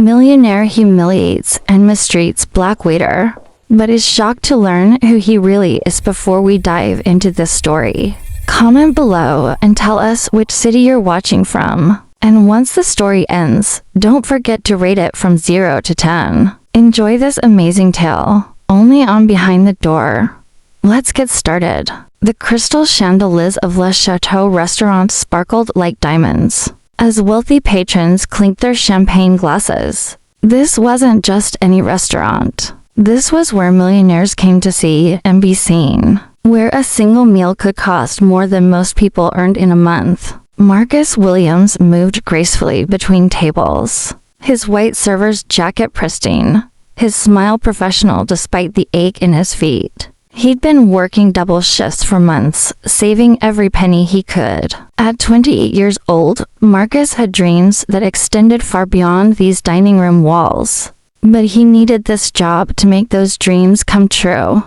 Millionaire humiliates and mistreats Black Waiter, but is shocked to learn who he really is before we dive into this story. Comment below and tell us which city you're watching from. And once the story ends, don't forget to rate it from 0 to 10. Enjoy this amazing tale, only on Behind the Door. Let's get started. The crystal chandeliers of Le Chateau restaurant sparkled like diamonds as wealthy patrons clinked their champagne glasses. This wasn't just any restaurant. This was where millionaires came to see and be seen, where a single meal could cost more than most people earned in a month. Marcus Williams moved gracefully between tables, his white server's jacket pristine, his smile professional despite the ache in his feet. He'd been working double shifts for months, saving every penny he could. At 28 years old, Marcus had dreams that extended far beyond these dining room walls. But he needed this job to make those dreams come true.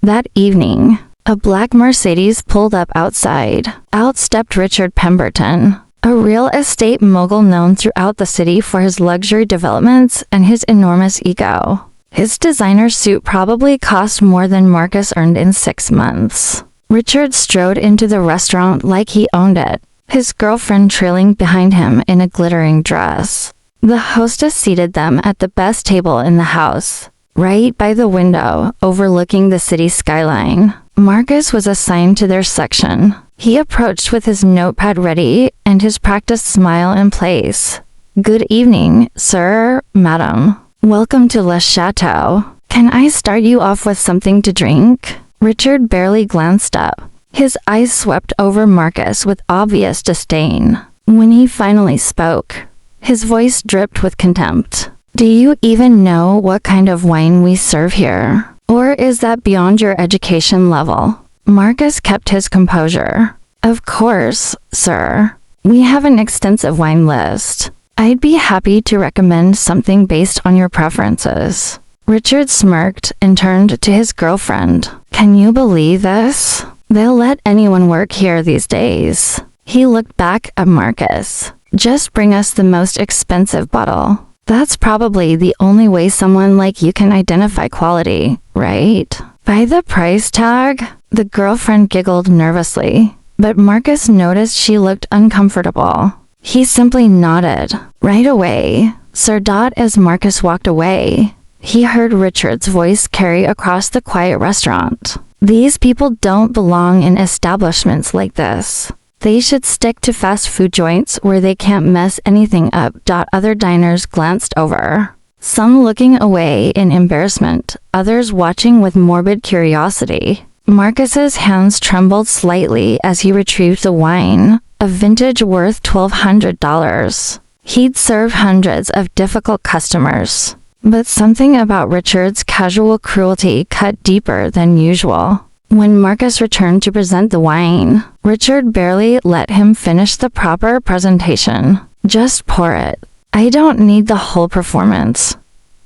That evening, a black Mercedes pulled up outside. Out stepped Richard Pemberton, a real estate mogul known throughout the city for his luxury developments and his enormous ego. His designer suit probably cost more than Marcus earned in 6 months. Richard strode into the restaurant like he owned it, his girlfriend trailing behind him in a glittering dress. The hostess seated them at the best table in the house, right by the window overlooking the city skyline. Marcus was assigned to their section. He approached with his notepad ready and his practiced smile in place. "Good evening, sir, madam. Welcome to Le Chateau. Can I start you off with something to drink?" Richard barely glanced up. His eyes swept over Marcus with obvious disdain. When he finally spoke, his voice dripped with contempt. "Do you even know what kind of wine we serve here? Or is that beyond your education level?" Marcus kept his composure. "Of course, sir. We have an extensive wine list. I'd be happy to recommend something based on your preferences." Richard smirked and turned to his girlfriend. "Can you believe this? They'll let anyone work here these days." He looked back at Marcus. "Just bring us the most expensive bottle. That's probably the only way someone like you can identify quality, right?" "By the price tag?" The girlfriend giggled nervously, but Marcus noticed she looked uncomfortable. He simply nodded. Right away, Sir Dot, as Marcus walked away, he heard Richard's voice carry across the quiet restaurant. "These people don't belong in establishments like this. They should stick to fast food joints where they can't mess anything up." Other diners glanced over, some looking away in embarrassment, others watching with morbid curiosity. Marcus's hands trembled slightly as he retrieved the wine, a vintage worth $1,200. He'd served hundreds of difficult customers, but something about Richard's casual cruelty cut deeper than usual. When Marcus returned to present the wine, Richard barely let him finish the proper presentation. "Just pour it. I don't need the whole performance."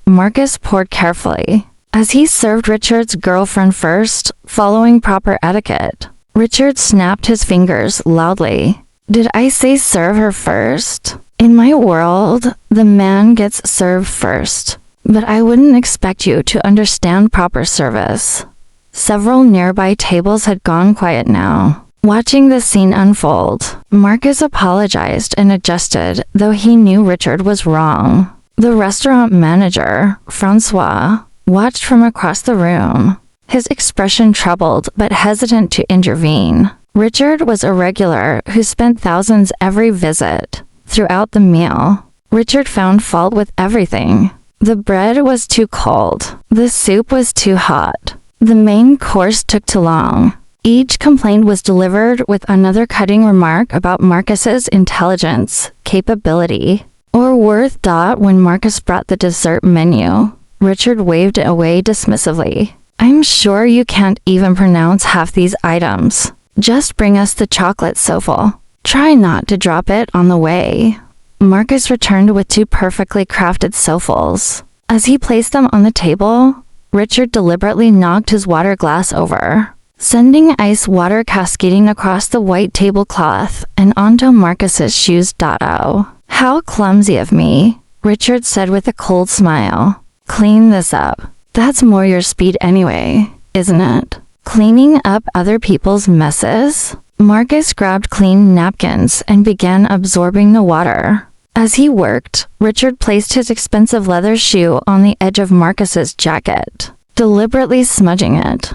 Marcus poured carefully, as he served Richard's girlfriend first, following proper etiquette. Richard snapped his fingers loudly. "Did I say serve her first? In my world, the man gets served first, but I wouldn't expect you to understand proper service." Several nearby tables had gone quiet now, watching the scene unfold. Marcus apologized and adjusted, though he knew Richard was wrong. The restaurant manager, Francois, watched from across the room, his expression troubled but hesitant to intervene. Richard was a regular who spent thousands every visit. Throughout the meal, Richard found fault with everything. The bread was too cold. The soup was too hot. The main course took too long. Each complaint was delivered with another cutting remark about Marcus's intelligence, capability, or worth. When Marcus brought the dessert menu, Richard waved it away dismissively. "I'm sure you can't even pronounce half these items. Just bring us the chocolate souffle. Try not to drop it on the way." Marcus returned with 2 perfectly crafted souffles. As he placed them on the table, Richard deliberately knocked his water glass over, sending ice water cascading across the white tablecloth and onto Marcus's shoes. "Oh, how clumsy of me." Richard said with a cold smile. Clean this up. That's more your speed anyway, isn't it? Cleaning up other people's messes? Marcus grabbed clean napkins and began absorbing the water. As he worked, Richard placed his expensive leather shoe on the edge of Marcus's jacket, deliberately smudging it.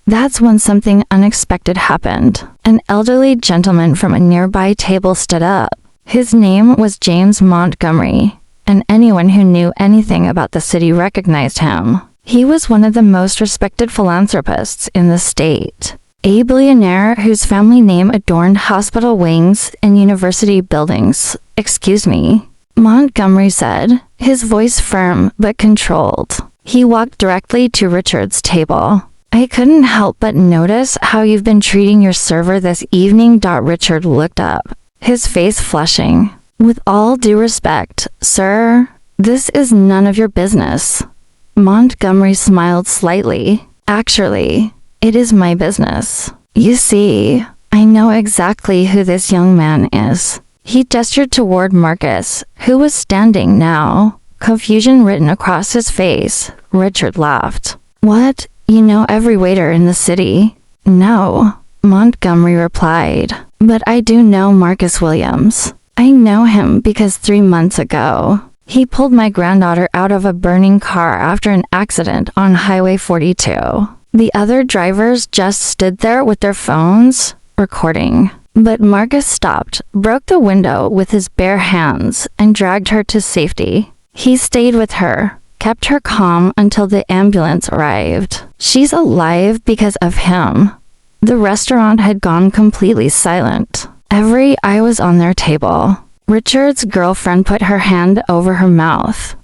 That's when something unexpected happened. An elderly gentleman from a nearby table stood up. His name was James Montgomery, and anyone who knew anything about the city recognized him. He was one of the most respected philanthropists in the state, a billionaire whose family name adorned hospital wings and university buildings. Excuse me, Montgomery said, his voice firm but controlled. He walked directly to Richard's table. I couldn't help but notice how you've been treating your server this evening. Richard looked up, his face flushing. With all due respect, sir, this is none of your business. Montgomery smiled slightly. Actually, it is my business. You see, I know exactly who this young man is. He gestured toward Marcus, who was standing now, confusion written across his face. Richard laughed. What? You know every waiter in the city? No, Montgomery replied. But I do know Marcus Williams. I know him because 3 months ago, he pulled my granddaughter out of a burning car after an accident on Highway 42. The other drivers just stood there with their phones, recording. But Marcus stopped, broke the window with his bare hands, and dragged her to safety. He stayed with her, kept her calm until the ambulance arrived. She's alive because of him. The restaurant had gone completely silent. Every eye was on their table. Richard's girlfriend put her hand over her mouth.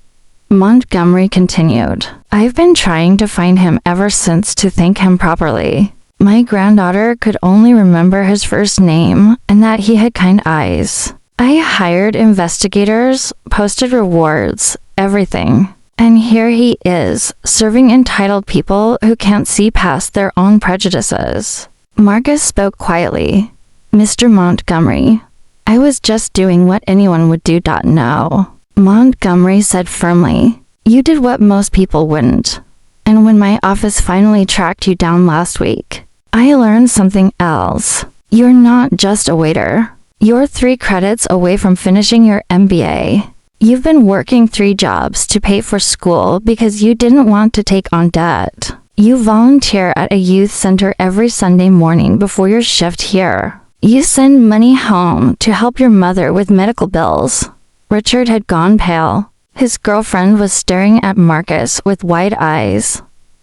Montgomery continued. I've been trying to find him ever since to thank him properly. My granddaughter could only remember his first name and that he had kind eyes. I hired investigators, posted rewards, everything. And here he is, serving entitled people who can't see past their own prejudices. Marcus spoke quietly. Mr. Montgomery, I was just doing what anyone would do. No. Montgomery said firmly. You did what most people wouldn't. And when my office finally tracked you down last week, I learned something else. You're not just a waiter. You're 3 credits away from finishing your MBA. You've been working 3 jobs to pay for school because you didn't want to take on debt. You volunteer at a youth center every Sunday morning before your shift here. You send money home to help your mother with medical bills. Richard had gone pale. His girlfriend was staring at Marcus with wide eyes.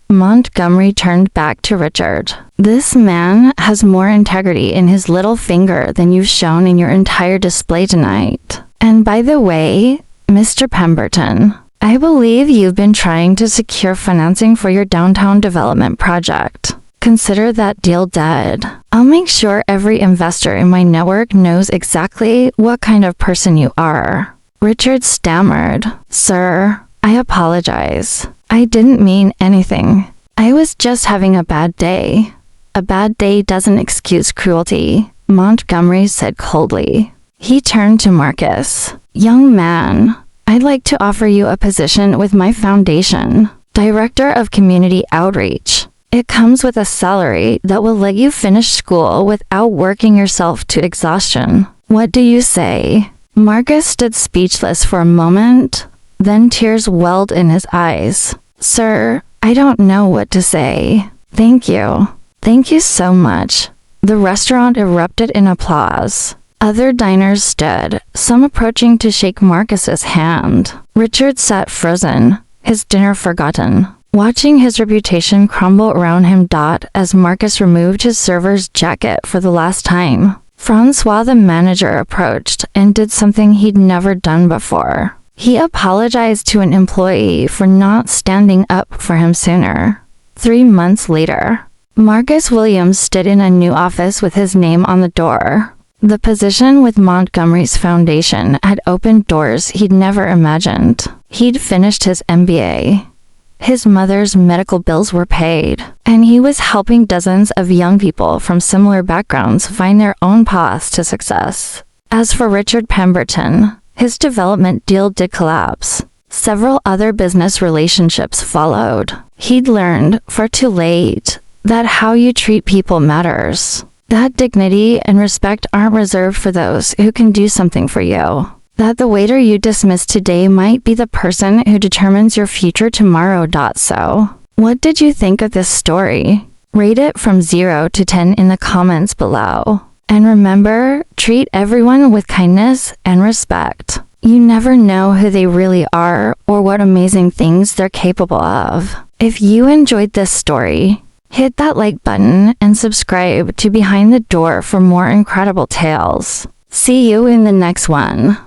Montgomery turned back to Richard. This man has more integrity in his little finger than you've shown in your entire display tonight. And by the way, Mr. Pemberton, I believe you've been trying to secure financing for your downtown development project. Consider that deal dead. I'll make sure every investor in my network knows exactly what kind of person you are. Richard stammered. Sir, I apologize. I didn't mean anything. I was just having a bad day. A bad day doesn't excuse cruelty, Montgomery said coldly. He turned to Marcus. Young man, I'd like to offer you a position with my foundation, Director of Community Outreach. It comes with a salary that will let you finish school without working yourself to exhaustion. What do you say? Marcus stood speechless for a moment, then tears welled in his eyes. Sir, I don't know what to say. Thank you. Thank you so much. The restaurant erupted in applause. Other diners stood, some approaching to shake Marcus's hand. Richard sat frozen, his dinner forgotten, watching his reputation crumble around him. As Marcus removed his server's jacket for the last time, Francois the manager approached and did something he'd never done before. He apologized to an employee for not standing up for him sooner. 3 months later, Marcus Williams stood in a new office with his name on the door. The position with Montgomery's foundation had opened doors he'd never imagined. He'd finished his MBA. His mother's medical bills were paid, and he was helping dozens of young people from similar backgrounds find their own paths to success. As for Richard Pemberton, his development deal did collapse. Several other business relationships followed. He'd learned, far too late, that how you treat people matters. That dignity and respect aren't reserved for those who can do something for you. That the waiter you dismiss today might be the person who determines your future tomorrow. So, what did you think of this story? Rate it from 0 to 10 in the comments below. And remember, treat everyone with kindness and respect. You never know who they really are or what amazing things they're capable of. If you enjoyed this story, hit that like button and subscribe to Behind the Door for more incredible tales. See you in the next one.